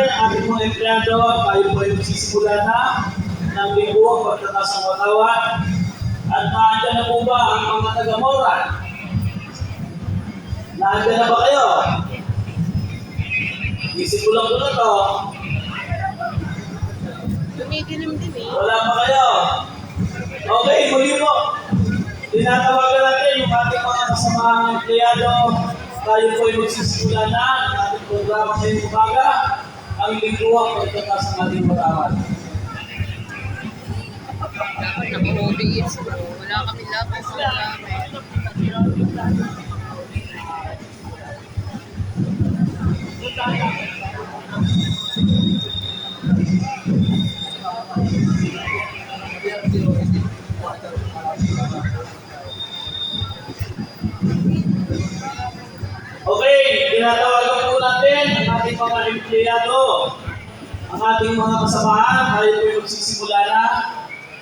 Ating mga empleyado, tayo po ay magsisimula na ng linggo, pagtatas ng watawan. At naandyan na po ba ang mga taga-Moran? Naandyan na ba kayo? Isip ko lang po na to. Tumigilim din eh. Wala pa kayo? Okay, muli po. Tinatawagan natin yung ating mga kasamahang empleyado. Tayo po ay magsisimula na ng ating programa ngayong umaga. Ang lingguang pagtatas ng ating watawan. Dapat naka-OBS. Wala kami labas. Wala kami. Okay, tinatawagan po natin ang ating mga empleyado, ang ating mga kasamahan. Tayo po ay magsisimula na.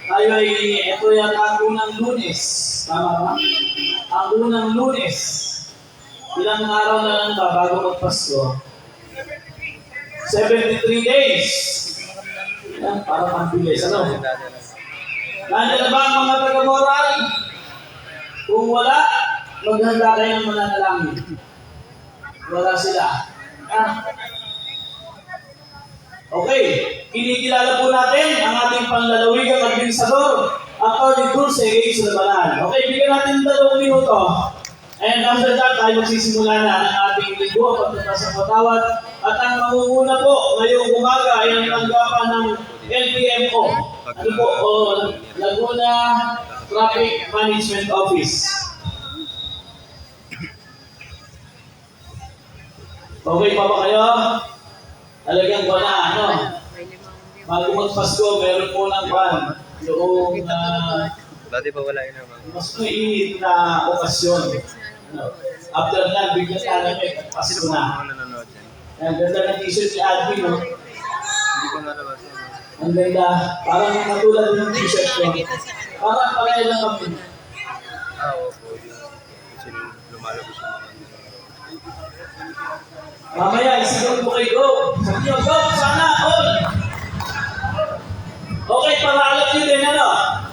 Tayo ay, ito yata ang unang Lunes. Tama ba? Ang unang Lunes. Ilang araw na lang ba bago magpasko? 73 days. Yan, parang ang bilis. Ano? Nandiyan na ba ang mga taga-Moray? Kung wala, maghanda kayo ng mananalangin. Wala sila. Okay, kinikilala po natin ang ating panlalawigang administrador, Atty. Dulce Gay Sulabanan. Okay, bigyan natin 2 minuto. And after that, tayo magsisimula na ng ating linggo, pagtatas ng watawat. At ang mangunguna po ngayong umaga ay ang tanggapan ng LTMO. Ano po? Laguna Traffic Management Office. Okay pa ba kayo? Talagang wala, ano? Bago magpasko, meron po ng ban. Yung Dati pa wala yun naman. mas mainit na okasyon. Ano? After that, bigyan na namin at Pasko Sino na. po nanonood yan? Ang ganda ng t-shirt ni Admin, no? Hindi ko nalabas yun. Ang ganda. Parang katulad ng t-shirt ko. Parang pareho lang kami. Opo. Kasi lumalabas yung mga Mamaya, isigaw mo kay Go. Sabi nyo, Go, sana, all! Okay, para alam nyo din, ano?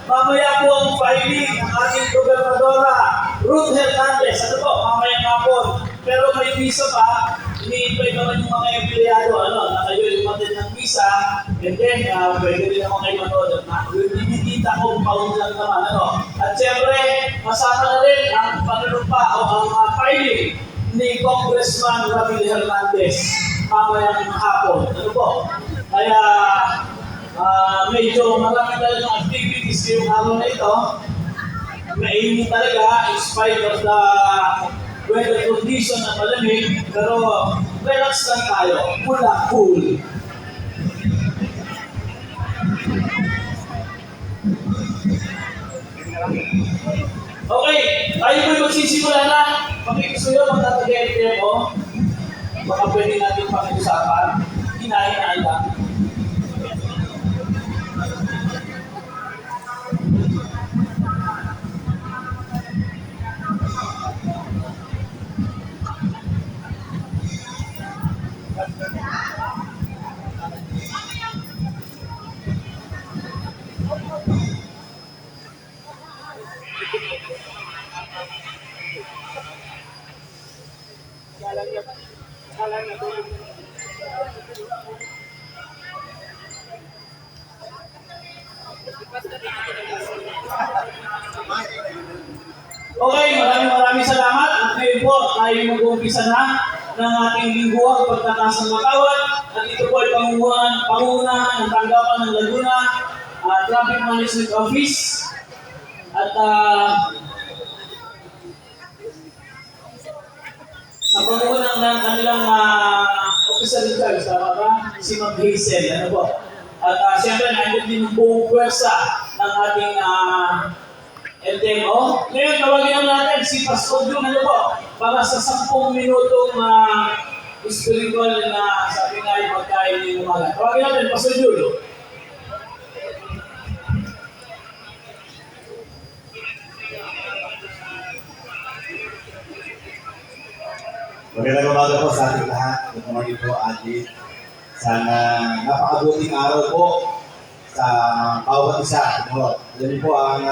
Mamaya po ang filing ng ating gobernadora, Ruth Hernandez. Ano po, mamaya hapon. Pero may visa pa, iniipay naman yung mga empleyado, ano, na kayo imatid ng visa, and then, pwede rin naman kayo manood. Hindi ko paun lang naman, ano. At siyempre, masama na rin ang panunumpa o ang filing ni Congressman Ramil Hernandez mamayang hapon. Ano po? Kaya medyo marami talagang activities yung araw na ito. Mainit talaga in spite of the weather condition na malamig. Pero relax lang tayo. Cool. Okay, tayo po'y magsisimula na. Pakikusuyo, magtatagay mo. Baka pwede natin pakiusapan. Hinahinaan lang. Okay, maraming salamat. At ngayon po, tayo mag-uumpisa na ng ating lingguang pagtatas ng watawat. At ito po ay pangunahan ng tanggapan ng Laguna Traffic Management Office. At sa pangunahan ng kanilang officer in charge, tama ba? Si Ma'am Hazel. Ano po? At siyempre, nandun din yung buong pwersa ng ating LTMO. Ngayon, tawagin natin si Pastor Jun, ano po, para sa 10 minutong spiritual na sabi nga yung pagkain ng umaga. Tawagin natin, Pastor Jun. Magandang umaga po sa ating lahat. Good morning po, Adi. Sana napakabuting araw po sa bawat isa. No? Alam niyo po, ang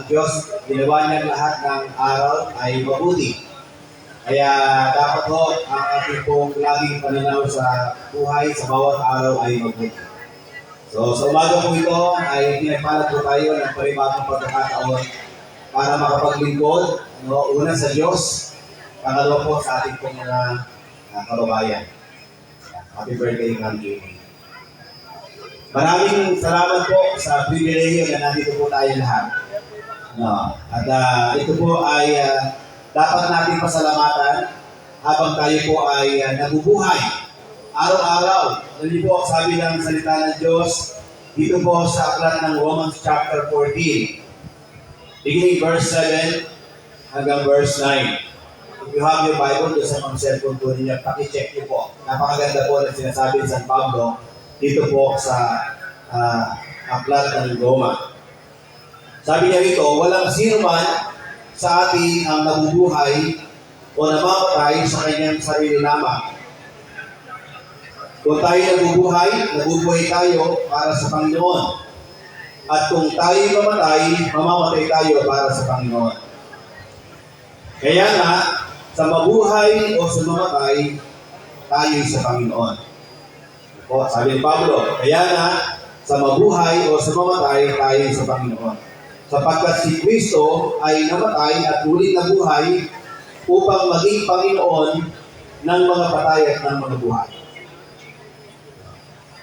Diyos, ginawa niya lahat ng araw ay mabuti. Kaya dapat po ang ating pong laging pananaw sa buhay sa bawat araw ay mabuti. So sa umaga po ito ay pinagpalad po tayo ng panibagong pagkakataon para makapaglingkod, no? Una sa Diyos, pangalawa po sa ating pong mga kababayan. Happy birthday, Ma'am Jamie. Maraming salamat po sa pribilehiyo na nandito po tayo lahat. No? At ito po ay dapat natin pasalamatan habang tayo po ay nabubuhay araw-araw. Hindi po sabi ng salita ng Diyos dito po sa aklat ng Romans chapter 14, beginning verse 7 hanggang verse 9. If you have your Bible, doon sa mga cellphone po ninyo, pakicheck niyo po. Napakaganda po na sinasabi ni San Pablo dito po sa aklat ng Roma. Sabi niya rito, walang sino man sa atin ang nabubuhay o namamatay sa kanyang sarili lamang. Kung tayo nabubuhay tayo para sa Panginoon. At kung tayo mamatay, mamamatay tayo para sa Panginoon. Kaya nga, sa mabuhay o sa mamatay, tayo sa Panginoon. O, sabi ni Pablo, kaya nga, sa mabuhay o sa mamatay, tayo sa Panginoon. Sapagkat si Kristo ay namatay at ulit na buhay upang maging Panginoon ng mga patay at ng mga buhay.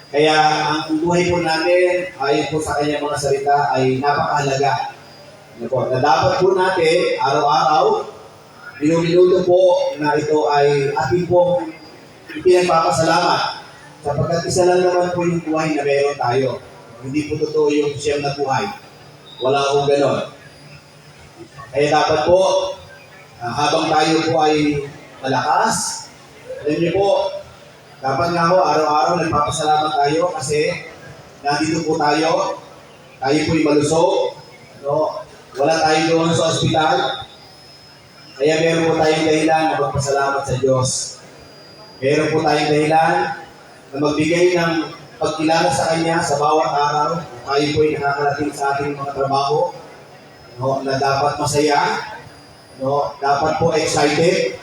Kaya ang buhay po natin, ayon po sa kanyang mga salita, ay napakahalaga. Na dapat po natin, araw-araw, minuto po na ito ay ating pong pinagpapasalamat. Sapagkat isa lang naman po yung buhay na meron tayo. Hindi po totoo yung siyam na buhay. Wala akong ganon. Kaya dapat po, habang tayo po ay malakas, alam niyo po, dapat nga ho, araw-araw nagpapasalamat tayo kasi nandito po tayo po'y malusog, no? Wala tayo doon sa ospital, kaya meron po tayong dahilan na magpasalamat sa Diyos. Meron po tayong dahilan na magbigay ng pagkilala sa Kanya sa bawat araw. Tayo po'y nakakarating sa ating mga trabaho, no? Na dapat masaya, no? Dapat po excited,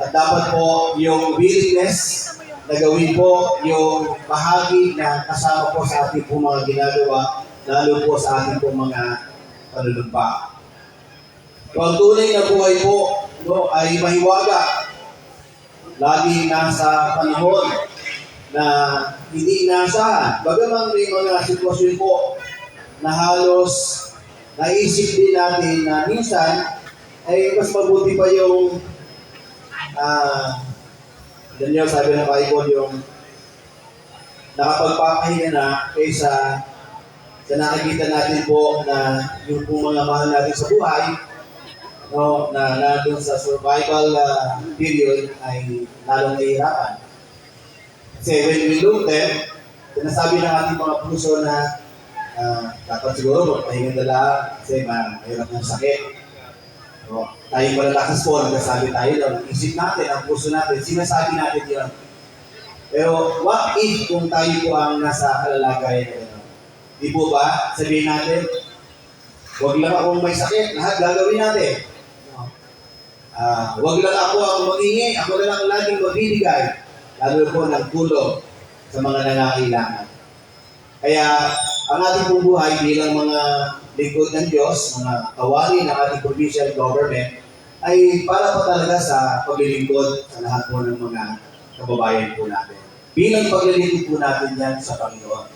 at dapat po yung willingness na gawin po yung bahagi na kasama po sa ating po mga ginagawa, lalo po sa ating po mga panunumpa. So, ang tunay na buhay po, no, ay mahiwaga. Lagi nasa panahon na hindi inaasahan. Bagaman may mga sitwasyon po na halos naisip din natin na minsan ay mas mabuti pa yung Daniel, sabi ng Bible, yung nakapagpapahinga na kaysa sa nakikita natin po na yung mga mahal natin sa buhay, no, na nandun sa survival period ay lalong nahihirapan. Kasi when we look them, sinasabi ng ating mga puso na dapat siguro magpahinga nila kasi mahirap ng sakit. So, tayong malalakas po, nagsasabi tayo daw, isip natin, ang puso natin, sinasabi natin yun. Pero what if kung tayo po ang nasa kalalagayan? Di po ba, sabihin natin, huwag lang akong may sakit, lahat gagawin natin. Huwag lang ako ang mag-ingay, ako na lang laging magbibigay, lalo po ng tulong sa mga nangangailangan. Kaya, ang ating pong buhay bilang mga lingkod ng Diyos, mga kawali ng ating provincial government, ay para po talaga sa paglilingkod sa lahat po ng mga kababayan po natin. Bilang paglilingkod po natin yan sa Panginoon.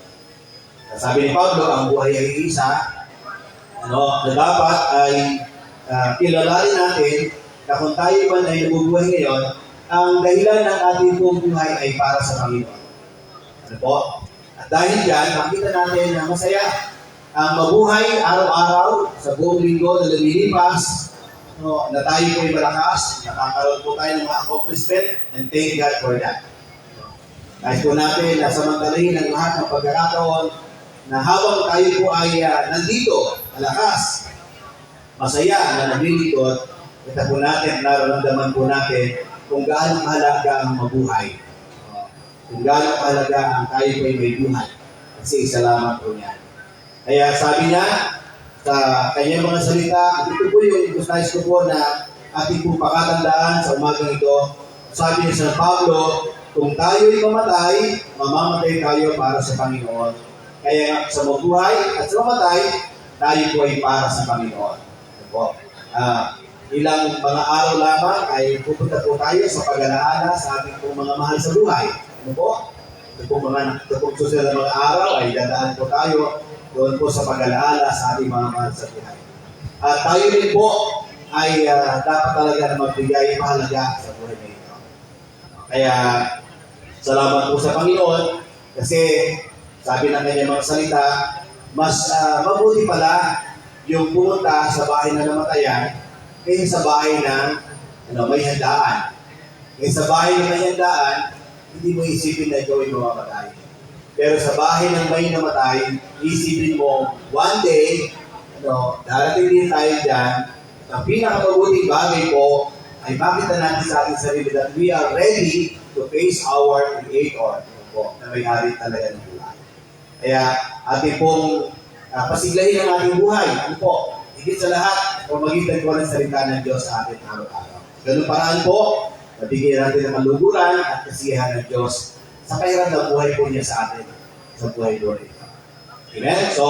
Sabi ni Pablo, ang buhay ay isa, na dapat ay kilalanin natin na kung tayo man ay nabubuhay ngayon, ang dahilan ng ating pong buhay ay para sa Panginoon. Ano po? At dahil dyan, makita natin na masaya ang mabuhay araw-araw sa buong linggo na lumilipas, no, na tayo po ay malakas, nakakaroon po tayo ng mga accomplishment, and thank God for that. Kahit po natin na samantalahin ang lahat ng pagkakataon na habang tayo po ay nandito, malakas, masaya na naglilingkod, kita po natin, nararamdaman po natin kung gaano mahalaga ang mabuhay. kung gaano kahalaga ang tayo po ay may buhay. Kasi salamat po niya. Kaya sabi niya sa kanyang mga salita, at ito po yung nais ko po na ating po pakatandaan sa umagang ito. Sabi ni San Pablo, kung tayo'y mamatay, mamamatay tayo para sa Panginoon. Kaya sa mabuhay at sa mamatay, tayo po ay para sa Panginoon. Ito po. Ilang mga araw lamang ay pupunta po tayo sa pag-alaala sa ating pong mga mahal sa buhay. Ano po? Ito pong susunod na mga araw ay dadaan po tayo doon po sa pag-alaala sa ating mga mahal sa buhay. At tayo rin po ay dapat talaga na magbigay mahalaga sa buhay na ito. Kaya salamat po sa Panginoon kasi sabi ng kanyang mga salita, mas mabuti pala yung pumunta sa bahay na namatayan kaysa sa bahay na may handaan. Kaysa sa bahay na may handaan, hindi mo isipin na ikaw ay mamamatay. Pero sa bahay ng may namatay, isipin mo, one day, darating din tayo dyan. Ang pinakamabuting bagay po ay makita natin sa ating sarili that we are ready to face our Creator na may-ari talaga ng buhay. Kaya ating pong pasiglahin ang ating buhay. Ano po? Higit sa lahat, pamagitan ko ng salita ng Diyos sa ating araw-araw. Ganun paraan po, nabigyan natin ng maluguran at kasiyahan ng Diyos sa kairan ng buhay po niya sa atin, sa buhay doon ito. Amen? So,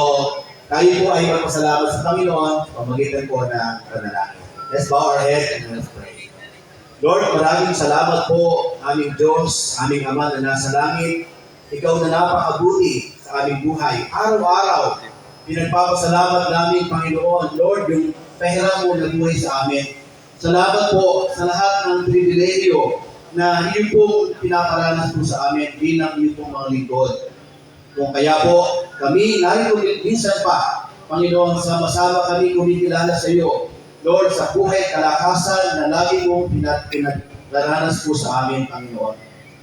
tayo po ay magpasalamat sa Panginoon, pamagitan po ng panalangin. Let's bow our head and let's pray. Lord, maraming salamat po, aming Diyos, aming Ama na nasa langit. Ikaw na napakabuti sa aming buhay. Araw-araw, pinagpapasalamat namin, Panginoon, Lord, yung pahiram mo na buhay sa amin. Salamat po sa lahat ng pribilehiyo na iyong pong pinaparanas po sa amin bilang iyong pong mga lingkod. Kung kaya po, kami narito minsan pa, Panginoon, sama-sama kami kumikilala sa iyo. Lord, sa buhay kalakasan na lagi mong pinaranas po sa amin, Panginoon.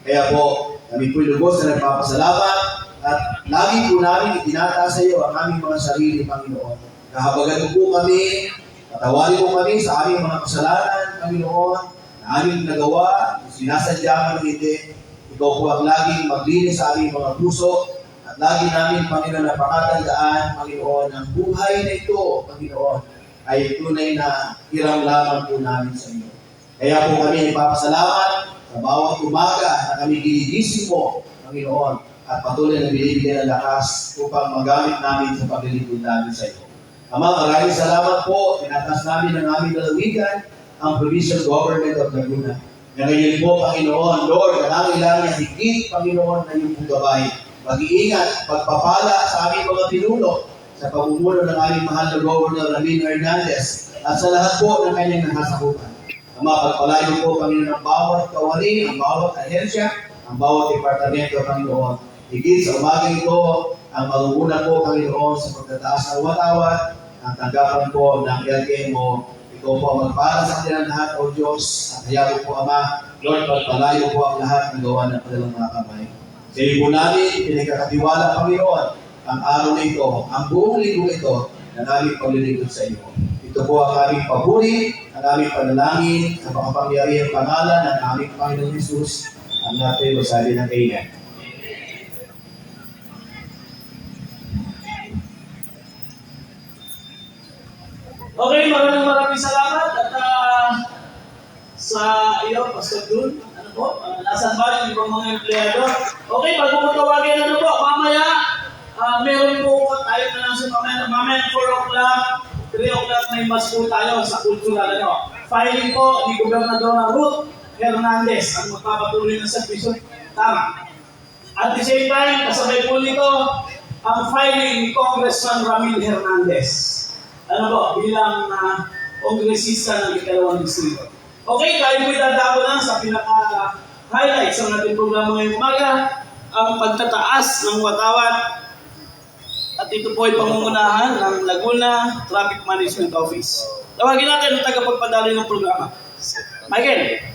Kaya po, kami po'y lubos na nagpapasalamat at lagi po namin itinataas sa iyo ang aming mga sarili, Panginoon. Kahabagan mo po kami, patawarin mo kami sa aming mga kasalanan, Panginoon, na aming nagawa, sinasadya man hindi. Ikaw po ang laging maglinis sa aming mga puso at lagi namin, Panginoon, napakatandaan, Panginoon, ang buhay na ito, Panginoon, ay tunay na hiram lamang po namin sa iyo. Kaya po kami ipapasalamat sa bawat umaga na kami ginigising mo, Panginoon, at patuloy na binibigyan ng lakas upang magamit namin sa paglilingkod namin sa iyo. Ama, maraming salamat po. Tinatas namin ang aming lalawigan, ang Provincial Government of Laguna. Ngayon po, Panginoon, Lord, nangangailangan higit, Panginoon, na iyong gabay. Mag-iingat, pagpapala sa aming mga pinuno, sa pamumuno ng aming mahal na Governor Ramil Hernandez, at sa lahat po ng kanyang nasasakupan. Ama, pagpalayo po, Panginoon, ang bawat kawani, ang bawat ahensya, ang bawat departamento, Panginoon. Higit sa umaga ito, ang maguguna po, Panginoon, sa pagtataas ng watawat, ang tanggapan po ng LTMO. Ikaw po ang magpara sa kanilang lahat, O Diyos. At hayaan po, Ama, Lord, pagpalayo po ang lahat ng gawa ng kanilang mga kamay. Sa iyo po namin, pinagkakatiwala, Panginoon, ang araw na ito, ang buong linggo ito, na namin paglilingkod sa iyo. Ito po ang aming papuri, ang aming panalangin, sa makapangyarihang pangalan ng aming Panginoon Jesus, ang natin masabi ng Amen. Okay, maraming salamat at sa iyo, Pastor Jun, ano po, nasaan ba yung ibang mga empleyado? Okay, bago mo tawagin, ano po, mamaya, meron po tayo na lang sa mamaya 4 o'clock, 3 o'clock may mas po tayo sa cultural, ano. Filing po ni Gobernador Ruth Hernandez ang magpapatuloy ng servisyo. Tama. At the same time, kasabay po nito, ang filing ni Congressman Ramil Hernandez. Ano po, bilang kongresista ng ikalawang distrito. Okay, tayo po idadako na sa pinaka-highlights ng ating programa ngayong umaga, ang pagtataas ng watawat. At ito po ay pangungunahan ng Laguna Traffic Management Office. Tawagin natin ang tagapagpadali ng programa. Michael.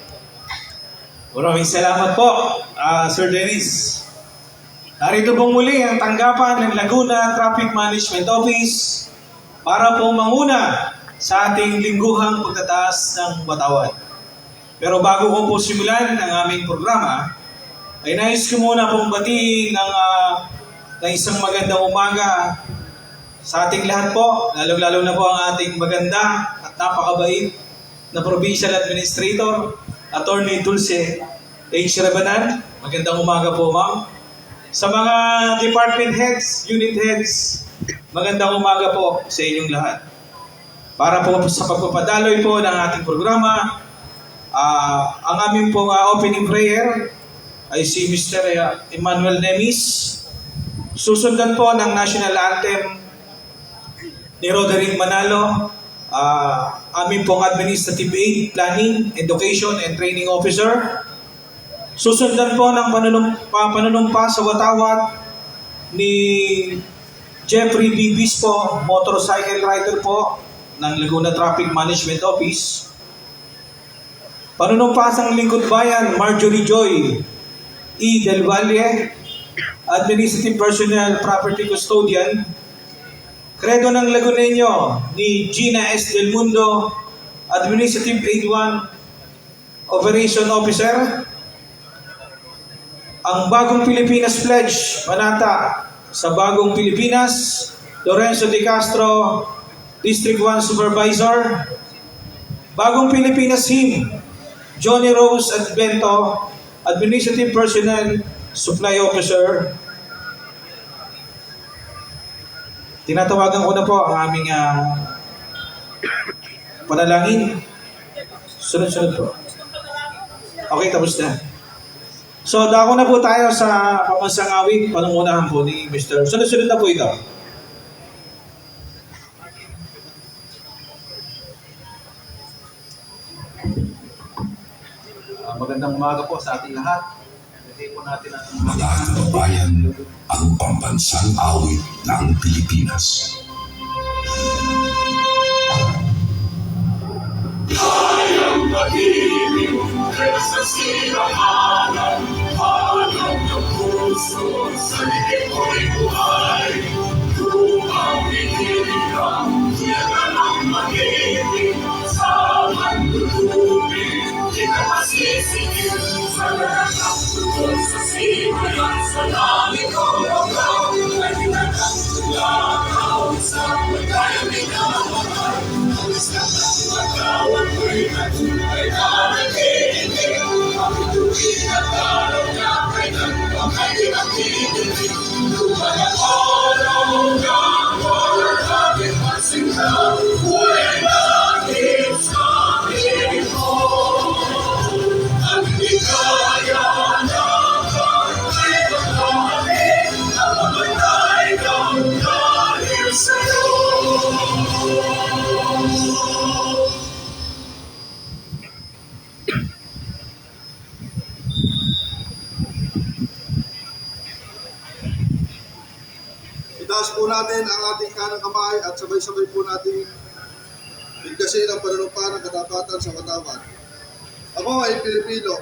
Maraming salamat po, Sir Dennis. Narito pong muli ang tanggapan ng Laguna Traffic Management Office para po manguna sa ating lingguhang pagtataas ng watawat. Pero bago ko po simulan ang aming programa, ay nais ko muna pong batiin ng isang magandang umaga sa ating lahat po, lalo-lalo na po ang ating maganda at napakabait na Provincial Administrator, Attorney Dulce H. Rabanan. Magandang umaga po, ma'am. Sa mga department heads, unit heads, magandang umaga po sa inyong lahat. Para po sa pagpapadaloy po ng ating programa, ang aming pong opening prayer ay si Mr. Emmanuel Nemis. Susundan po ng national anthem ni Roderick Manalo, aming pong Administrative Aid, Planning, Education, and Training Officer. Susundan po ng panunumpa sa watawat ni Jeffrey B. Bispo, motorcycle rider po ng Laguna Traffic Management Office. Panunumpasang lingkod bayan, Marjorie Joy E. Del Valle, Administrative Personnel Property Custodian. Credo ng Laguneño ni Gina S. Del Mundo, Administrative Aid 1 Operation Officer. Ang Bagong Pilipinas Pledge, Manata, sa Bagong Pilipinas, Lorenzo De Castro, District 1 Supervisor. Bagong Pilipinas Hymn, Johnny Rose Advento, Administrative Personnel Supply Officer. Tinatawagan ko na po ang aming panalangin. Sunod-sunod po. Okay, tapos na. So, dako na po tayo sa pamansang awit, panungunahan po ni Mr. Sunod-sunod na po ito. Magandang umaga po sa ating lahat. Hindi po natin ang Mga kababayan, ang pambansang awit ng Pilipinas. Kayang magiging sa sirahanan, hanap ng puso sa ligid ko'y buhay. Lumang itinirang, tiyagan ang magiging sa mandulubin. Kita masisingin sa lahat ng tungkol sa simulan sa langit ko hanggang ay hinatang tulakaw sa magayang minamahal. Ang isang ng magawang ko'y natulay na nagiging. Ang ituwin at araw na kay nagpakay kinakinilig. Luman ang araw na walang aking masinghang. Huwag natin sa akin mo. Ang hikaya na kay pagkakalin, ang mamatay ng dahil sa'yo. Itaas po natin ang ating kanang kamay at sabay-sabay po natin bigkasin ang panunumpa ng katapatan sa watawat. Ako ay Pilipino,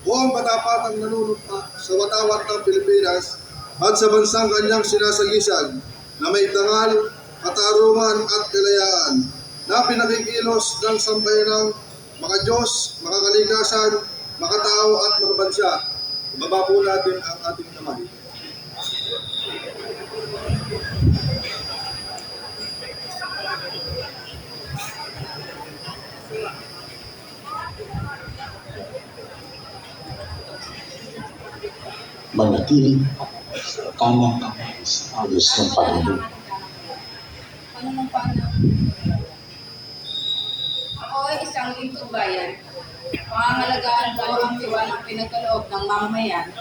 buong katapatang nanunumpa sa watawat ng Pilipinas at sa bansang kanyang sinasagisan na may dangal, katarungan at kalayaan na pinakikilos ng sambayanang maka-Diyos, makakalikasan, makatao at makabansa. Ibaba po natin ang ating kamay. Manatili kanang kamay sa ayos ng Panginoon. Ako ay isang lingkod bayan. Pangangalagaan ko ang tiwalang pinagkaloob ng mamamayan.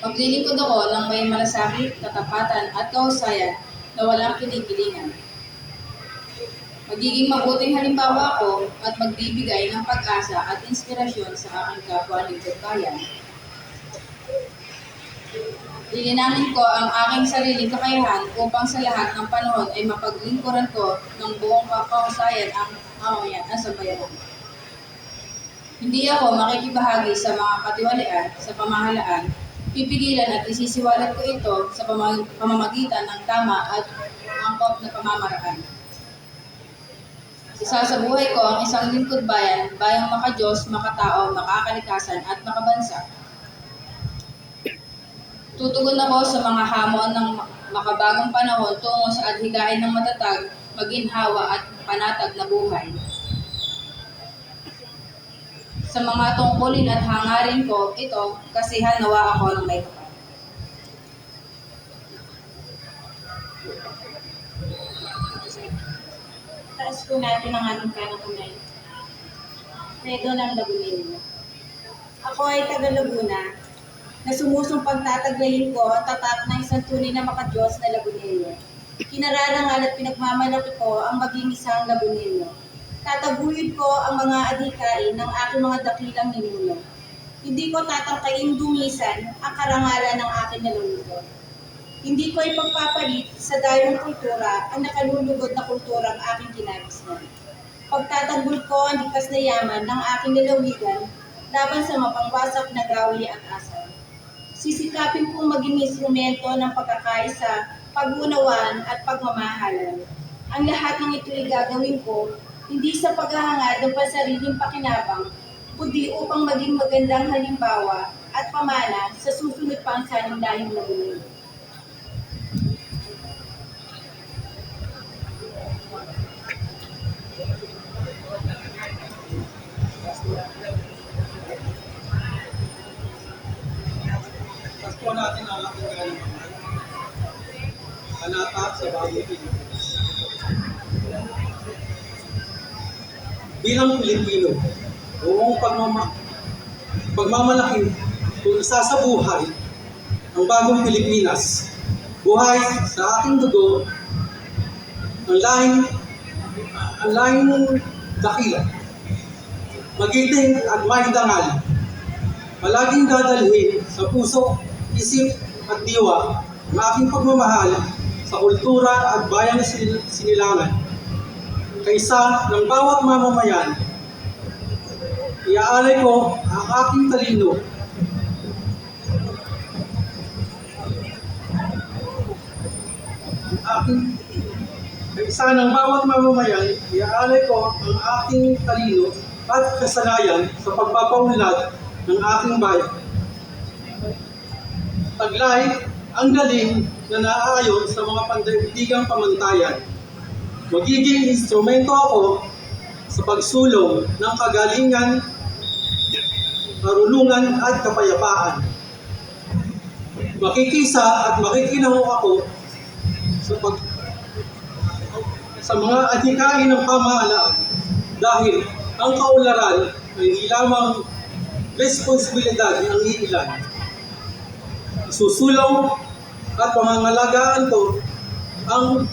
Maglilingkod ako ng may malasakit, katapatan at kahusayan na walang kinikilingan. Magiging mabuting halimbawa ako at magbibigay ng pag-asa at inspirasyon sa aking kapwa lingkod bayan. Lilinamin ko ang aking sariling kakayahan upang sa lahat ng panahon ay mapaglingkuran ko ng buong kahusayan ang mamamayan at sambayanan. Hindi ako makikibahagi sa mga katiwalian sa pamahalaan, pipigilan at isisiwalat ko ito sa pamamagitan ng tama at angkop na pamamaraan. Isasabuhay ko ang isang lingkod bayan, bayang maka-Diyos, makatao, makakalikasan at makabansa Tutugon ako sa mga hamon ng makabagong panahon tungo sa adhikain ng matatag, maginhawa at panatag na buhay. Sa mga tungkulin at hangarin ko, ito, kasihan nawa ako ng may kapal. Taas po natin ang ating kanang kamay. Redo ng Laguna. Ako ay taga Laguna na sumusong pagtataglayin ko ang tatak ng isang tunay na makadiyos na Lagunilyo. Kinararangal at pinagmamalaki ko ang maging isang Lagunilyo. Tataguyod ko ang mga adhikain ng aking mga dakilang ninuno. Hindi ko tatangkaing dumisan ang karangalan ng aking nalulugod. Hindi ko ipagpapalit sa dayong kultura ang nakalulugod na kulturang aking kinagisnan. Pagtatanggol ko ang likas na yaman ng aking lalawigan laban sa mapangwasak na gawi at asal. Sisikapin kong maging instrumento ng pagkakaisa, pag-unawan at pagmamahalan. Ang lahat ng ito'y gagawin ko hindi sa paghahangad ng pansariling pakinabang, kundi upang maging magandang halimbawa at pamana sa susunod pang sanindahing Lagunilyo. Tapos po natin ang ating galing panatag sa bagong Pilipinas. Bilang Pilipino, buong pagmamalaki kung isa sa buhay ang bagong Pilipinas, buhay sa ating dugo, ang lahing dakila, magiting at may dangal, palaging dadalhin sa puso, isip at diwa ang aking pagmamahal sa kultura at bayan na sinilangan. Kaysa ng bawat mamamayan, iaalay ko ang aking talino, kaysa ng bawat mamamayan, iaalay ko ang aking talino at kasanayan sa pagpapaunlad ng aking bayan. Taglay ang galing na naaayon sa mga pandaigdigang pamantayan. Magiging instrumento ako sa pagsulong ng kagalingan, karunungan at kapayapaan. Makikisa at makikinango ako sa mga adhikain ng pamahalaan dahil ang kaunlaran ay hindi lamang responsibilidad ng iilan. Isusulong at pangangalagaan ko ang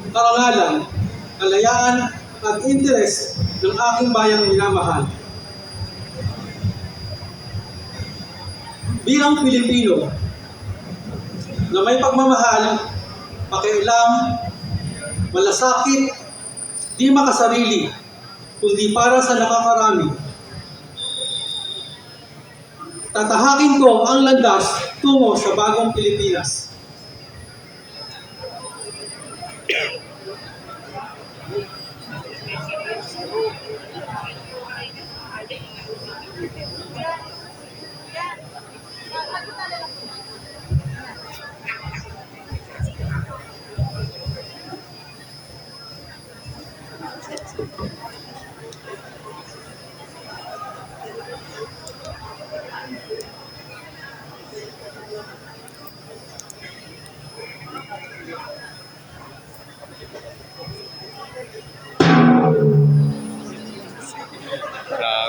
karangalan, kalayaan at interes ng aking bayang minamahal. Bilang Pilipino na may pagmamahal, pakialam, malasakit, di makasarili, kundi para sa nakakarami. Tatahakin ko ang landas tungo sa bagong Pilipinas.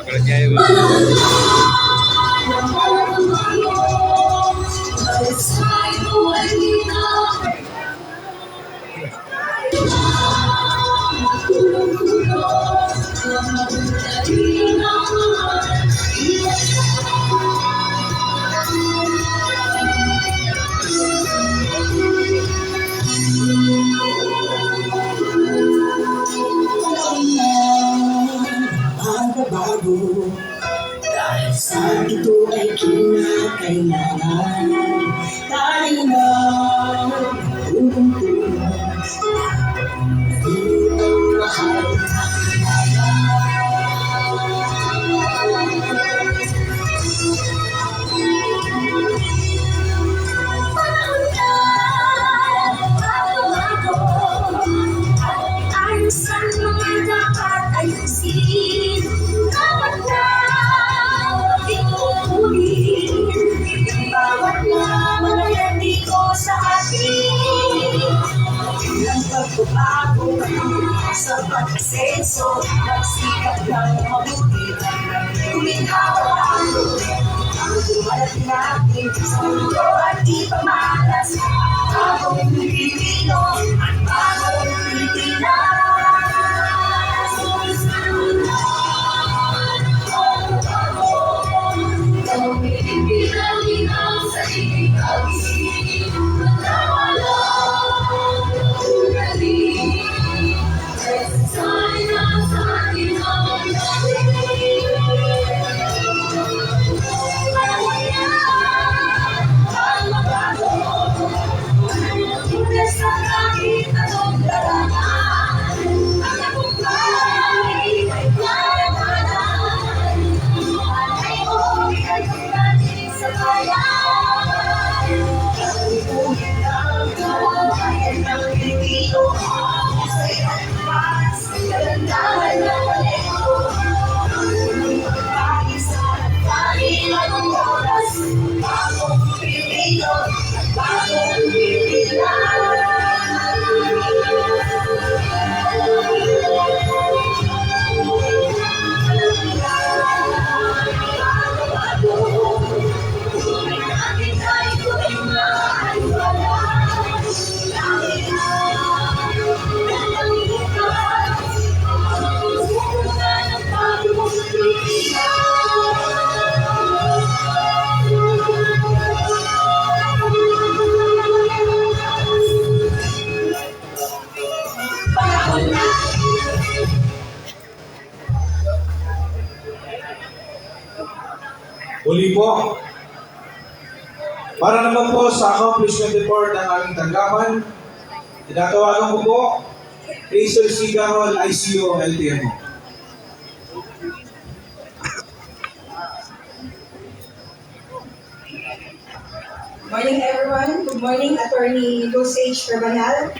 Gulat niya yun. Bago dahil sa ito ay kinakailangan tayo na tulong-tulong ang mahal sa pag-asenso, nagsikap ng mabuti, kuminhawa ang ang dumarating natin sa mundo at ipamalas. Bagong Pilipino at bagong Pilipinas. Muli po, para naman po sa accomplishment report ng aming tanggapan, tinatawagan ko po, Hazel C. Garol, ICO, LTMO. Morning, everyone. Good morning, Attorney Dulce Carbanal.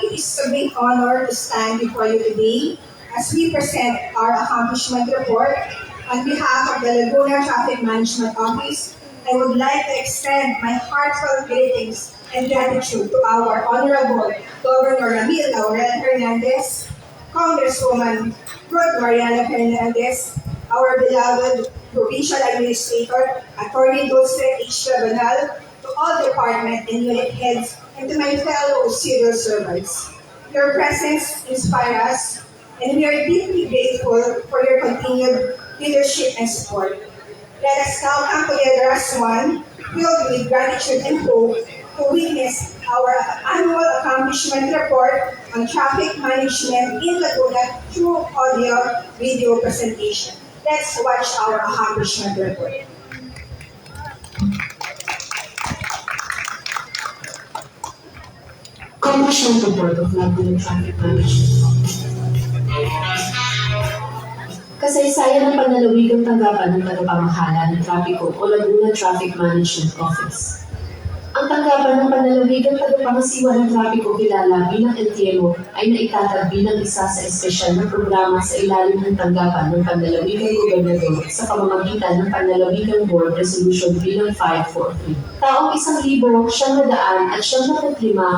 It is a great honor to stand before you today as we present our accomplishment report. On behalf of the Laguna Traffic Management Office, I would like to extend my heartfelt greetings and gratitude to our Honorable Governor Ramil Laurel Hernandez, Congresswoman Ruth Mariana Hernandez, our beloved Provincial Administrator, Attorney Dulce H. Carbanal, to all department and unit heads, and to my fellow civil servants. Your presence inspires us, and we are deeply grateful for your continued leadership and support. Let us now come together as one, filled with gratitude and hope, to witness our annual accomplishment report on traffic management in Laguna through audio-video presentation. Let's watch our accomplishment report. Accomplishment report of Laguna Traffic Management. Kasaysayan ng panlalawigang tanggapan ng tagapamahala ng trapiko o Laguna Traffic Management Office. Ang tanggapan ng panlalawigang tagapangasiwa ng trapiko kilala bilang LTMO ay naitatag bilang isa sa espesyal na programa sa ilalim ng tanggapan ng panlalawigang gobernador sa pamamagitan ng panlalawigang board resolution bilang 543. Taong 1,995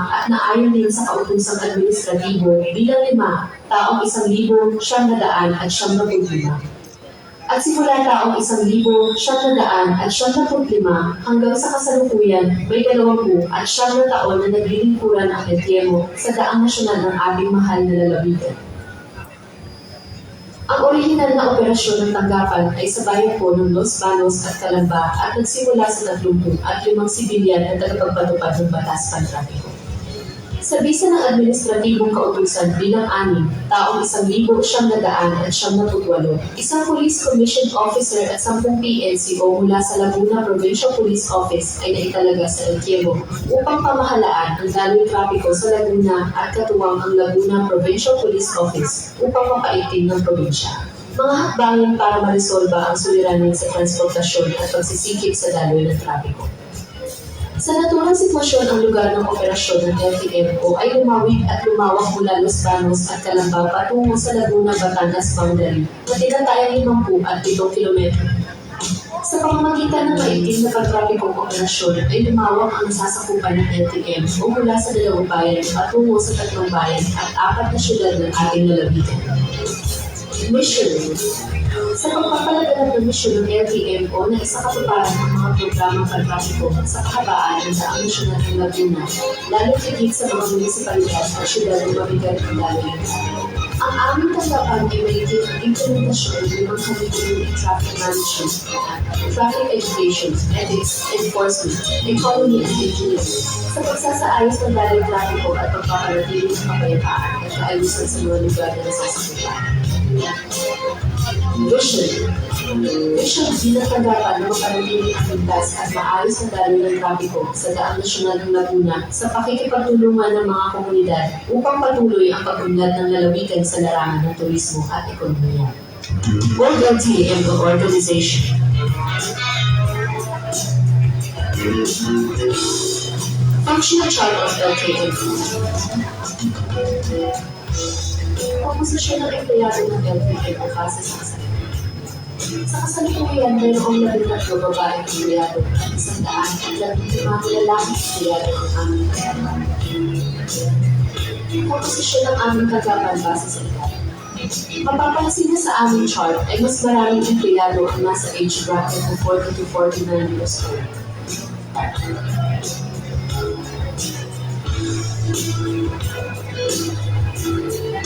at naayon din sa kautosang administratibo bilang 5, taong 1,995. At simula taong 1,995 hanggang sa kasalukuyan, may 20 at 9 taon na naglilingkuran ang LTMO sa daang nasyonal ng ating mahal na lalawigan. Ang orihinal na operasyon ng tanggapan ay sa bayan po ng Los Banos at Calamba at nagsimula sa 30 at 5 sibilyan na tagapagpatupad ng batas pantrapiko. Sa bisa ng administratibong kautusan bilang 6, taong 1,998, isang Police Commission Officer at 10 PNCO mula sa Laguna Provincial Police Office ay naitalaga sa LTMO upang pamahalaan ang daloy trapiko sa Laguna at katuwang ang Laguna Provincial Police Office upang mapaitin ng probinsya. Mga hakbangin para maresolba ang suliranin sa transportasyon at pagsisikip sa daloy ng trapiko. Sa naturang sitwasyon ang lugar ng operasyon ng LTMO ay lumawig at lumawak mula Los Banos at Calamba patungo sa Laguna, Batangas boundary na tinatayang 50 at 7 kilometro. Sa pamamagitan ng maitim na pagtrapikong operasyon ay lumawak ang nasasakupan ng LTM o mula sa 2 bayan patungo sa 3 bayan at 4 na syudad ng ating lalawigan. Mission. Sa pagpapalaganap ng misyon ng LTMO na isa katuparan ng mga programang pagtrapiko sa kahabaan ng daang nasyonal ng Laguna, lalo higit sa mga munisipalidad at syudad ng mabigat ng lalawigan. Ang aming tanggapan ay maitim ang implementasyon ng mga community traffic management, traffic education, ethics, enforcement, economy and engineering, sa pagsasaayos ng dalang trapiko at pagpapanatili ng kapayapaan at kaayusan sa mga lugar na nasasakupan. Vision. Vision bilang tanggapan na mapanatili ang ligtas at maayos na daloy ng trapiko sa daang nasyonal ng Laguna sa pakikipagtulungan ng mga komunidad upang patuloy ang pag-unlad ng lalawigan sa larangan ng turismo at ekonomiya. World LTM Organization. Functional chart of LTM. Komposisyon ng empleyado ng LTM ang base sa kasalukuyan. Sa kasalukuyan, mayroong 13 babaeng empleyado at 100 at 15 lalaking empleyado ang aming kagapan. Komposisyon ng aming kagapan base sa edad. Mapapansin na sa aming chart ay mas maraming empleyado ang nasa age bracket ng 40 to 49 years old.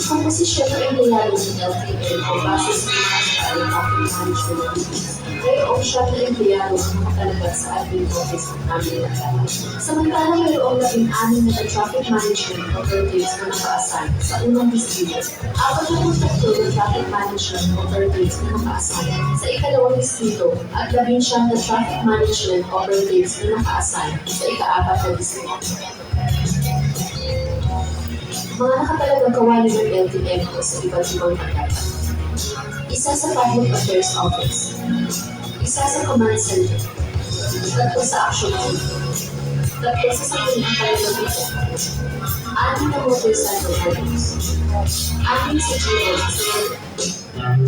Komposisyon ng empleyado ng LTM o base sa mga aspeto traffic management duties. Mayroong 7 na empleyado ang nakatalagat sa admin office ng aming lagay. Samantalang mayroong 16 na traffic management operatives na naka-assign sa unang distrito, 43 na traffic management operatives na naka-assign sa ikalawang distrito at 19 na traffic management operatives na naka-assign sa ika-4 na distrito. Mga nakatalagang kawali ng LTM o sa iba't ibang pagkata. Isa sa Public Affairs Office. Isa sa Command Center. 3 sa Action Team. 3 sa Sangguniang Palalawigan. 6 na motorcycle riders. 6 sa GL.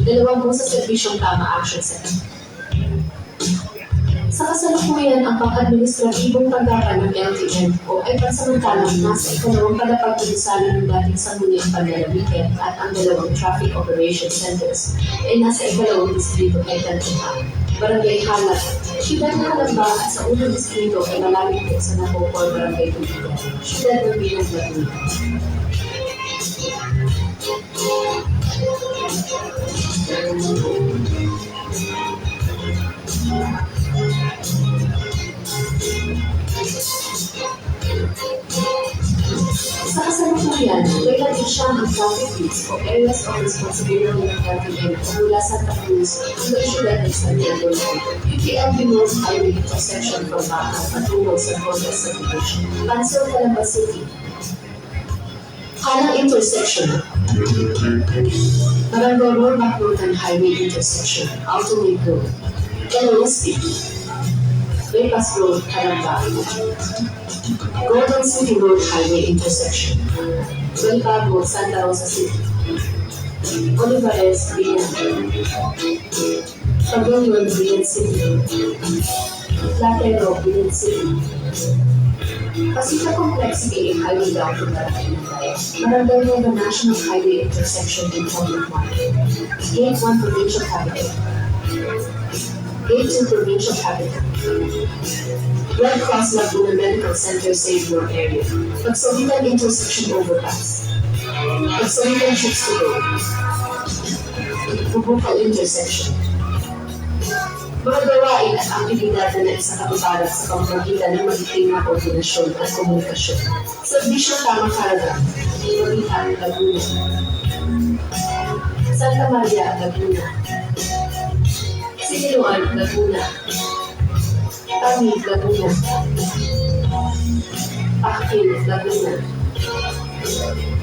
2 sa Serbisyong Tama Action Center. Sa kasalukuyan, ang pang-administratibong tanggapan ng LTM o ay pansamantalang nasa ikalawang palapag-tulisanan ng dating Sangguniang Panlalawigan at ang 2 Traffic Operation Centers ay nasa ikalawang distrito ay Tantuhan, Barangay Halat, Siyudad ng Kalamba at sa unang distrito ay malalim po sa Napopor, Barangay Tubigan, Siyudad ng Binang Laguna. Sa kasalukuyan, may labing siyang ang traffic routes o areas of responsibility ng LTM mula Santa Cruz hanggang siyudad ng San Diego. UPLB North Highway intersection from Baca patungo sa Cortes Subdivision, Pansor, Calamba City. Halang intersection. Barangay Rollback Road and Highway intersection, Alto Lake Road. City. Bypass Road, Calamba. Golden City Road Highway intersection. Belbago, Santa Rosa City. Olivares, Brian. Pagulyon, Brian City. Platero, Brian City. Pasita Complex PA Highway down to Barangay Nueva National Highway intersection in Public Market. Gate 1 Provincial Capital. Gate 2 Provincial Capital. Red Cross Laguna Medical Center Savior area. Pagsawitan intersection overpass. Pagsawitan trips to go. Bubukal intersection. Mga gawain at aktibidad na isa katuparan sa pamamagitan ng magiging na koordinasyon at komunikasyon. Serbisyong tamang karga. Mabitan, Laguna. Santa Maria, Laguna. Siniluan, Laguna. Tamig, Laguna. Akil, Laguna.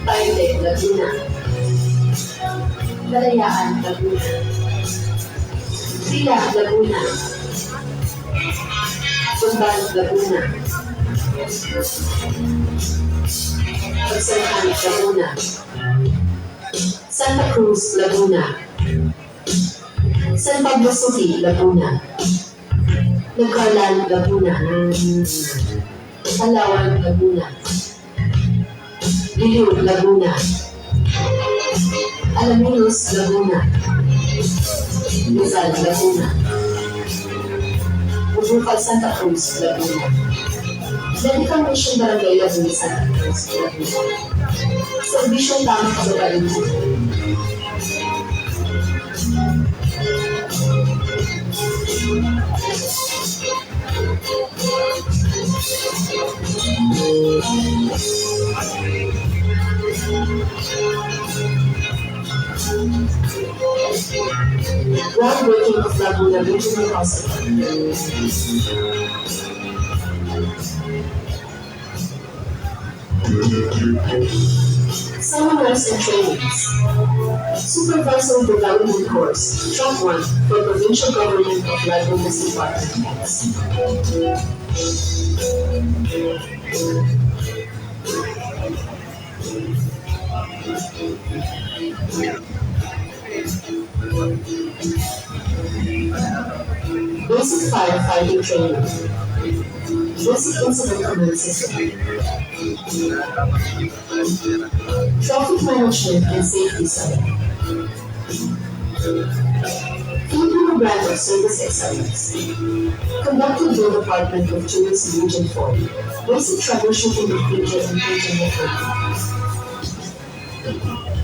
Taide, Laguna. Dalayaan, Laguna. Sila, Laguna. Sumban, Laguna. Pagsalahan, Laguna. Santa Cruz, Laguna. San Pablo City, Laguna. Nagkalan, Laguna. Palawan, Laguna. Liloy, Laguna. Alaminos, Laguna. Rizal, Laguna. Bukal, Santa Cruz, Laguna. Medical Mission Barangay Laguna, Santa Cruz, Laguna. Serbisyong Tamang Kababayan. Groundbreaking of Laguna Regional Hospital. Seminars and trainings. Supervisor Development Course, Track 1 for Provincial Government of Laguna's Department Heads. Basic firefighting training. Basic incident command system. Traffic management and safety center. Filipino brand of service excellence. Conducted by the Department of Tourism Region 4. Basic troubleshooting of printer and printer network.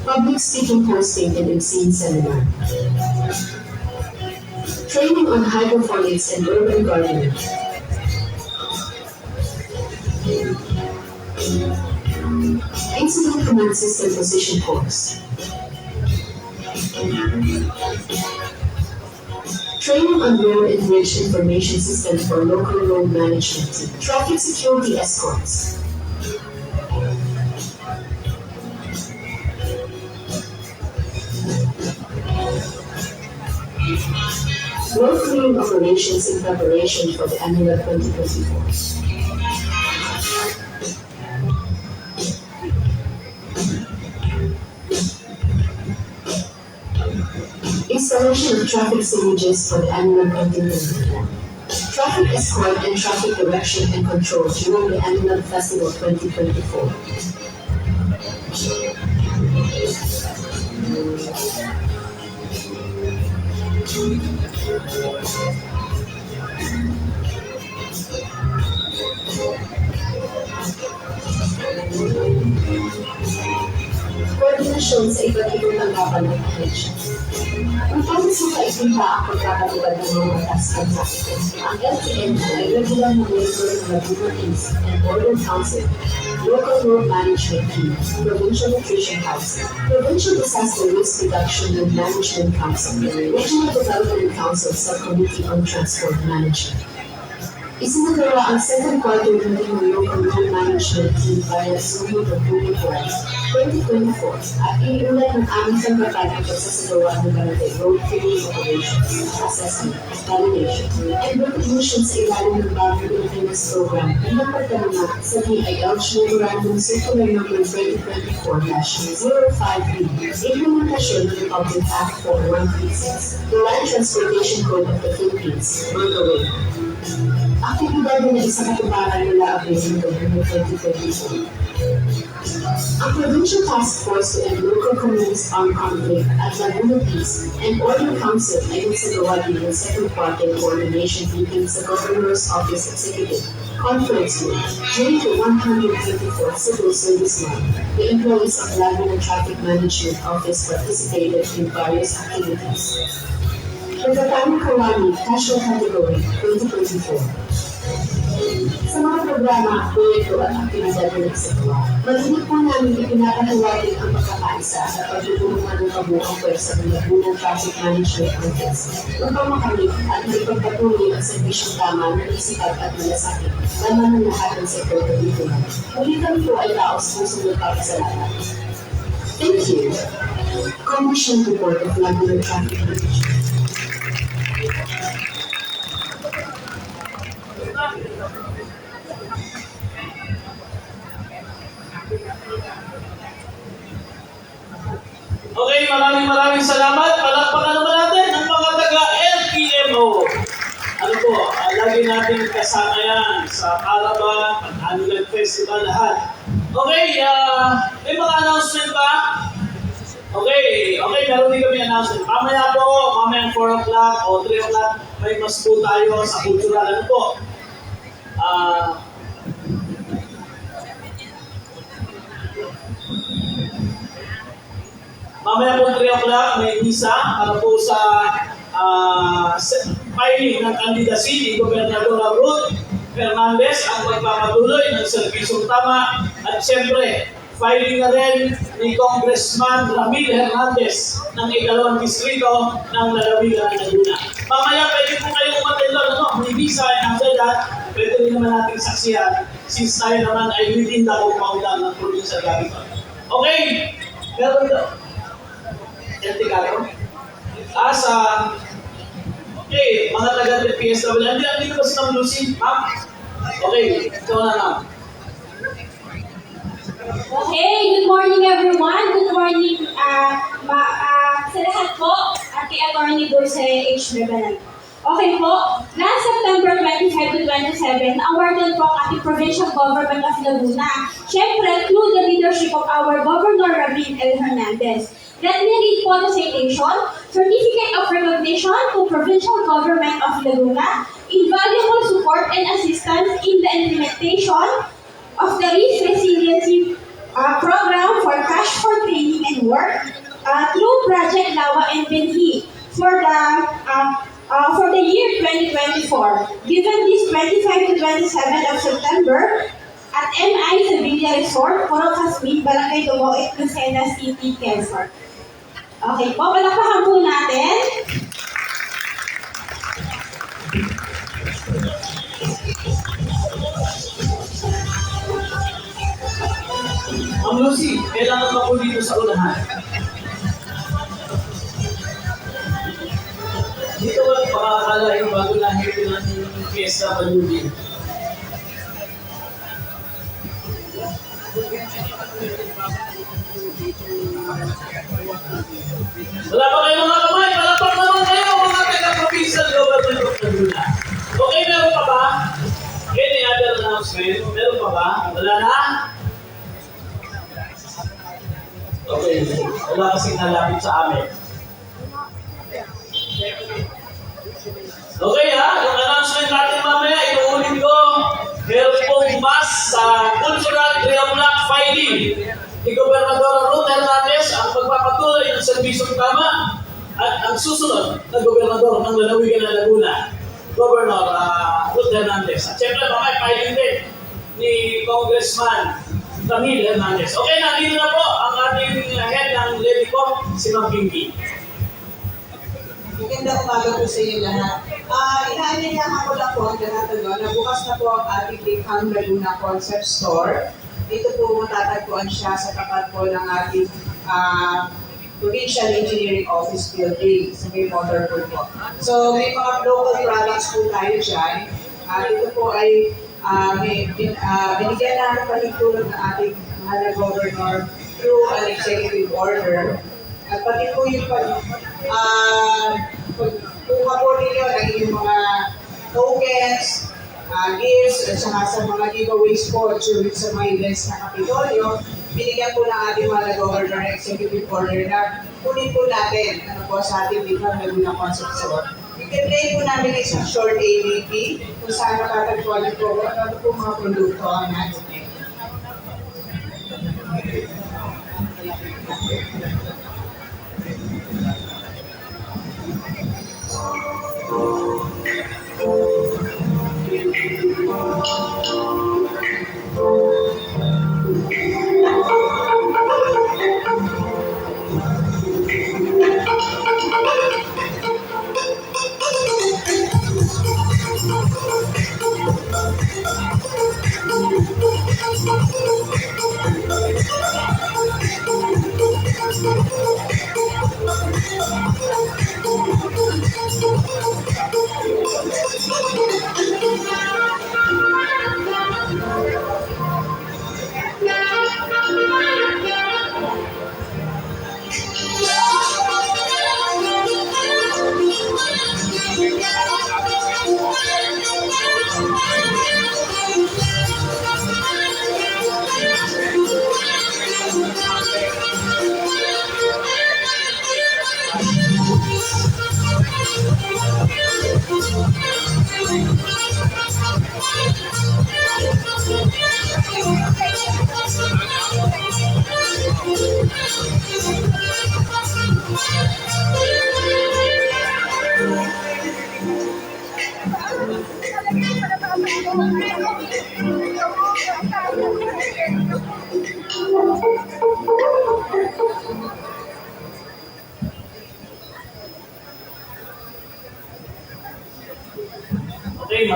Public speaking posting and MC seminar. Training on hydroponics and urban gardening. Incident Command System Position Course. Training on Road and Bridge Information System for Local Road Management Team. Traffic Security Escorts. Road clearing operations in preparation for the annual 2024. Installation of traffic signages for the annual 2024. Traffic escort and traffic direction and control during the annual festival 2024. Koordinasyon sa iba't ibang tanggapan ng ahensya. Upang sukaitin pa ang pagkakatubad ng mga batas ng trafiko, ang LTN ay regular monitor ng Laguna East and Northern Council, Local Road Management Team, Provincial Nutrition Council, Provincial Disaster Risk Reduction and Management Council, Regional Development Council Subcommittee on Transport Management. Isinagawa ang second quarter meeting ng Local Road Management Team via Zoom noong June 2024 at inulat ng aming sanggapal ang pagsasagawa ng barangay road clearing operations, assessment, validation, and recognition sa ilalim ng bagong Pilipinas program bilang pagtanungan sa DILG Memorandum Circular No. 2024-053, Implementasyon ng Republic Act 4136, the Land Transportation Code of the Philippines, MRCA. Aktibidad na isang katubaran mula Abril ng 2024. Ang Provincial Task Force to End Local Communities Armed Conflict at Laguna Peace and Order Council ay nagsagawa din ng second quarter coordination meeting sa Governor's Office Executive Conference Room during the 124th Civil Service Month. The employees of Laguna Traffic Management Office participated in various activities. Pagkatapos Kawani, Casual Category 2024. Sa mga programa, proyekto at aktibidad na nagsagawa, malinig po namin ipinapahiwatig ang pagkakaisa at pagtutulungan ng kabuang pwersa ng Laguna Traffic Management Office upang makamit at magpagpatuloy ang serbisyong tama ng isikat at malasakit laman ng lahat ng sektor ng lipunan. Muli kami po ay taos puso ng pagkasalamat. Thank you. Commission Report of Laguna Traffic Management. Okay, maraming salamat. Palakpakan naman natin ang mga taga-LTMO. Ano po, lagi natin kasama yan sa Caravan, Annual Festival, lahat. Okay, may mga announcement ba? Okay, meron din kami announcement. Mamaya po, mamaya 4 o'clock o 3 o'clock, may mas po tayo sa cultural. Ano po? Mamaya po 3 o'clock, may misa para po sa filing ng candidacy ni Gobernador Ruth Fernandez ang magpapatuloy ng serbisyong tama at siyempre filing na rin ni Congressman Ramil Hernandez ng ikalawang distrito ng lalawigan ng Laguna. Mamaya pwede po kayong umattend doon, may visa and after that, pwede rin naman natin saksiyan since tayo naman ay within the compound ng provincial government. Okay, meron ito. Okay, mga taga-PSW, hindi ko sa Lucy, ma'am? Okay, ikaw na lang. Okay, good morning everyone. Good morning sa lahat po at kay Attorney Dulce H. Bebanal. Okay po, last September 25 to 27, awarded po ang ating provincial government of Laguna. Siyempre, through the leadership of our Governor Ramil L. Hernandez. Let me read po the citation. Certificate of Recognition to Provincial Government of Laguna, invaluable support and assistance in the implementation of the Risk Resiliency Program for Cash for Training and Work through Project Lawa and Benhi for the year 2024. Given this 25 to 27 of September at MI Sevilla Resort, Puro Casmin, Barangay Dumoit, Lucena City, Quezon. Okay po, palakpakan po natin. Ma'am Lucy, kailangan pa po dito sa unahan. Dito ba pakakala yung bago na hito ng fiesta palubi? Wala pa kayo mga kamay, palapag naman kayo mga taga-provincial government of Laguna. Okay, meron pa ba? Any other announcement? Meron pa ba? Wala na? Okay, wala kasing nalapit sa amin. Okay yung announcement natin mamaya, inuulit ko. Meron pong mas sa cultural 3 o'clock filing ni Gobernador Ruth Hernandez ang pagpapatuloy ng serbisyong tama at ang susunod na Gobernador ng lalawigan ng Laguna, Governor Ruth Hernandez. At siyempre mamaya filing din ni Congressman Ramil Hernandez. Okay, nandito na po ang ating head ng Levicom, si Ma'am Pinky. Magandang umaga po sa inyo lahat. Inaanyayahan ko lang po ang lahat na bukas na po ang ating Bicam Laguna Concept Store. Dito po matatagpuan siya sa tapat po ng ating Provincial Engineering Office Building sa may Motorpool po. So may mga local products po tayo dyan. Ito po ay binigyan namin pahintulong ng ating mahal na Governor through an executive order. At pati po yung pagkuha po ninyo ng inyong mga tokens, gifts, at saka sa mga giveaways po during sa mga events na Kapitolyo, binigyan po ng ating mga Governor ng executive order na kunin po natin po sa ating Bicam Laguna Concept Store. I-play po namin isang short AVP kung saan matatagpuan po ano po mga produkto ang natin.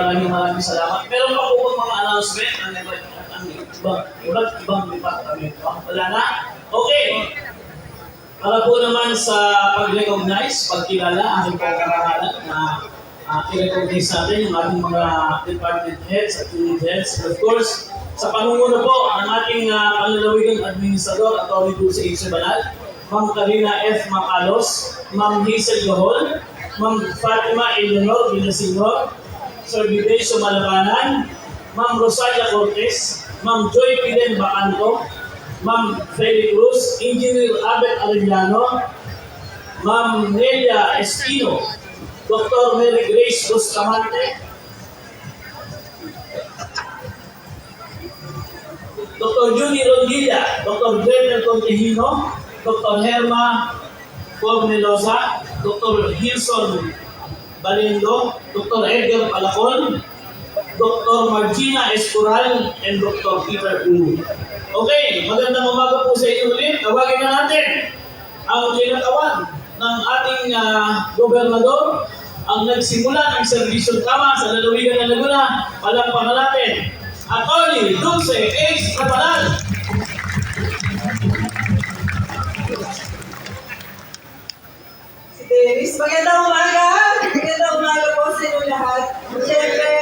maraming salamat. Meron pa po bang mga announcement? Ang iba't ibang departamento? Wala na? Okay. Para po naman sa pag-recognize, pagkilala, aking pagkakaroon na i-recognize natin yung ating mga department heads at unit heads. And of course, sa panungunan po ang ating panlalawigang administrador at Atty. Dulce H. Banal, Ma'am Karina F. Macalos, Ma'am Hazel Gahol, Ma'am Fatima Eleanor Villasenor, Sir Videncio Malabanan, Ma'am Rosalia Cortez, Ma'am Joy Piden Bacanto, Ma'am Freddy Cruz, Engineer Abel Arellano, Ma'am Nelia Espino, Dr. Mary Grace Bustamante, Dr. Judy Rondilla, Dr. Brenner Contejino, Dr. Herma Cornelosa, Dr. Hilson Balendo, Dr. Edgar Palacon, Dr. Margina Escoral, and Dr. Peter Wu. Okay, magandang umaga po sa inyo ulit. Tawagin na natin ang kinakawan ng ating gobernador, ang nagsimula ng serbisyong tama sa lalawigan ng Laguna. Palakpakan natin, Atty. Dulce H. Banal. Si Dennis, magandang umaga! Magandang umaga po sa inyo lahat. Siyempre,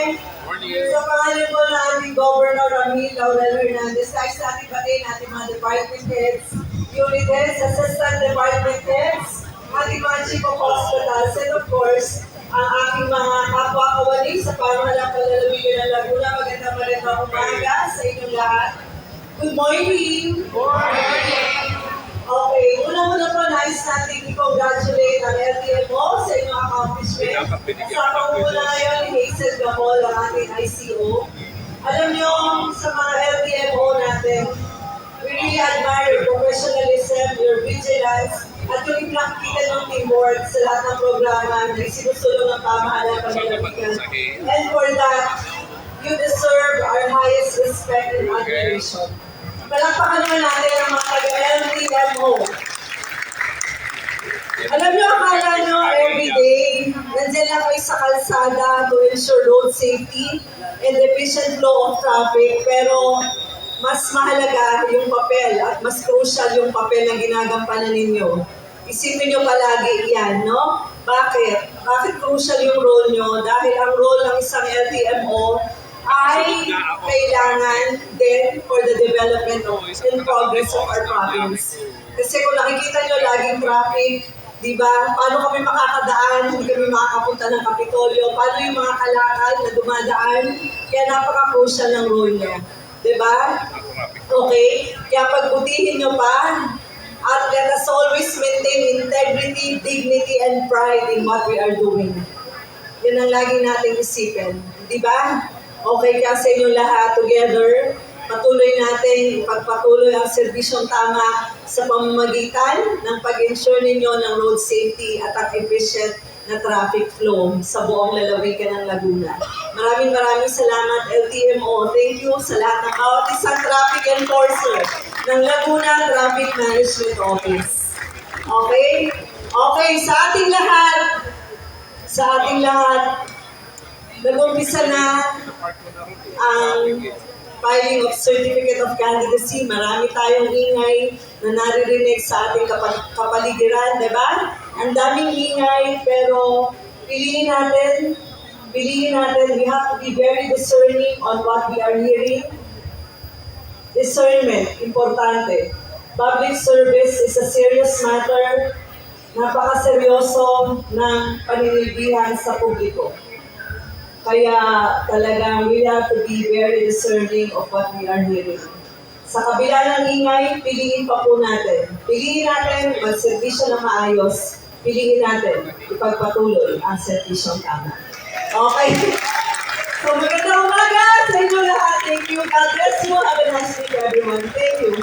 sa pangalan po na ating Governor Ramil Laurel Hernandez, nais natin batiin ating mga department heads, unit heads, assistant department heads, ating mga chief of hospitals, and of course, ang aking mga kapwa-kawali sa pamahalang palalawigan ng Laguna. Magandang umaga sa inyong lahat. Good morning! Okay, unang-una po, nais natin i-congratulate ang LTMO sa inyong accomplishment. Kasama ko muna ngayon ni Hazel Gahol, ang ating ICO. Alam niyo, sa mga LTMO natin, we really admire your professionalism, your vigilance, at yung nakikita ng teamwork sa lahat ng programa na isinusulong ng pamahalaan panlalawigan. And for that, you deserve our highest respect and admiration. Palakpakan naman natin ang mga taga-LTMO. Alam niyo, akala niyo everyday, nandiyan lang kayo sa kalsada to ensure road safety and efficient flow of traffic, pero mas mahalaga yung papel at mas crucial yung papel na ginagampanan ninyo. Isipin niyo palagi yan, no? Bakit? Bakit crucial yung role niyo? Dahil ang role ng isang LTMO ay kailangan din for the development and progress of our province. Kasi kung nakikita nyo laging traffic, di ba? Paano kami makakadaan? Hindi kami makakapunta ng Kapitolyo. Paano yung mga kalakal na dumadaan? Kaya napaka-crucial ng role niya. Di ba? Okay? Kaya pagbutihin nyo pa, at let us always maintain integrity, dignity, and pride in what we are doing. Yan ang lagi nating isipin. Di ba? Okay, kaya sa inyo lahat, together, patuloy natin ipagpatuloy ang serbisyong tama sa pamamagitan ng pag-ensure ninyo ng road safety at ang efficient na traffic flow sa buong lalawigan ng Laguna. Maraming salamat, LTMO. Thank you sa lahat ng bawat isang traffic enforcer ng Laguna Traffic Management Office. Okay? Okay, sa ating lahat, nag-umpisa na ang filing of Certificate of Candidacy. Marami tayong ingay na naririnig sa ating kapaligiran, di ba? Ang daming ingay, pero piliin natin, we have to be very discerning on what we are hearing. Discernment, importante. Public service is a serious matter, napakaseryoso ng paninilbihan sa publiko. Kaya talagang we have to be very discerning of what we are hearing. Sa kabila ng ingay, piliin pa po natin. Piliin natin magservisyo na maayos. Piliin natin ipagpatuloy ang serbisyong tama. Okay? So magandang umaga sa inyo lahat. Thank you. God bless you. Have a nice week, everyone. Thank you.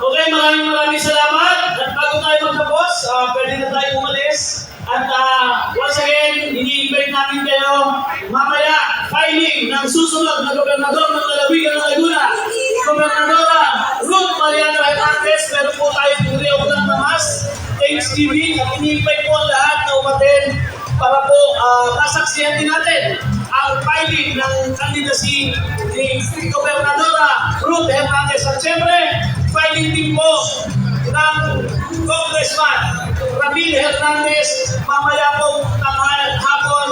Okay, maraming salamat. At bago tayo magtapos, pwede na tayo umalis. At once again, ini-invite namin kayo mamaya filing ng susunod na gobernador ng lalawigan ng Laguna. Gobernadora Ruth Mariano Hernandez, meron po tayong reopening na mas Thanksgiving at ini-invite po ang lahat na umaten para po masaksiyan din natin ang filing ng candidacy ni Gobernadora Ruth Hernandez. At siyempre, filing din po ng Congressman Ramil Hernandez mamaya po ng hapon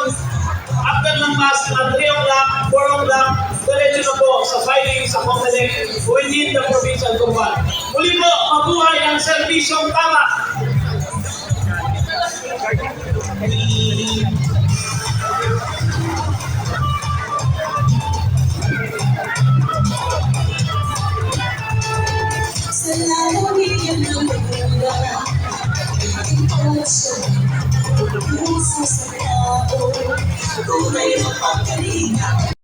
after ng mass at 3 o'clock, 4 o'clock, diretso na po sa filing sa Comelec within the provincial government. Muli po, mabuhay ang serbisyong tama. Sa lalawigan ng maganda, aking puso, puso sa tao, tunay na pagkalinga.